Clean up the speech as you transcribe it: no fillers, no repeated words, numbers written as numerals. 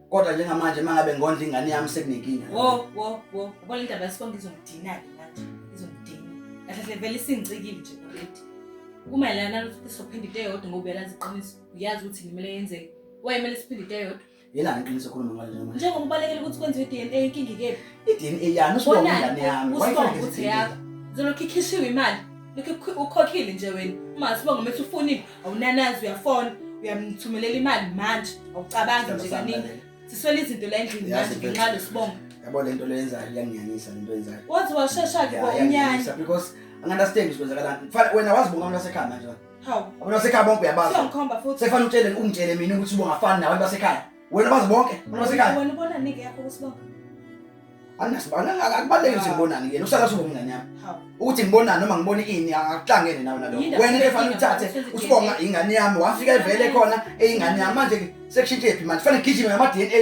Kodwa njengamanje mangabe ngondla ingane yami sekunenkinga. Ubona indaba yasibonga izongidina-ke manje. Izongidina. Kahle vele isingicikile nje already. Kumayelana nalokuthi sophinda into eyodwa ngoba uyalazi iqiniso. Uyazi ukuthi kumele yenzeke. Wayemele siphinde into eyodwa. Yelani iqiniso khuluma ngalo nje manje. Njengoba kubalekile ukuthi kwenziwe i-DNA inkinga ikephi? I-DNA yani usibonga ingane yami. Usibonga ukuthi yakho. Zolokhu ikhishiwe imali. Lokhu ukhokhile nje wena. Uma sibonga methi ufunile awunanazi uyafona. Uyamthumelela imali manje. Awucabangi nje kaningi. Siswele izinto la endlini manje ngenxa yesibonga. Yabo lento leyenzayo iyangiyanyisa lento eyenzayo. Wathi washesha-ke umnyanya. Because angi-understand kwenzakalani. Kufanele wena wazibonga abantu basekhaya manje. Hawu. Abantu basekhaya bonke uyabazi. Siyongikhomba futhi. Sekufanele ungitshele mina ukuthi ubonga afani nabantu basekhaya. Wena bazi bonke abantu basekhaya. Wena ubona nike yakho kusibonga. Akubalulekile ukuthi ngibonane yena. Usala usubonga ingane yami. Hawu. Ukuthi ngibonane noma ngibone ini akuhlangene nawe nalokho. Wena ke fanele uthathe usibonga ingane yami wafika evele khona eyingane yami manje sekushintshe phi manje. Kufanele gijime ngama DNA.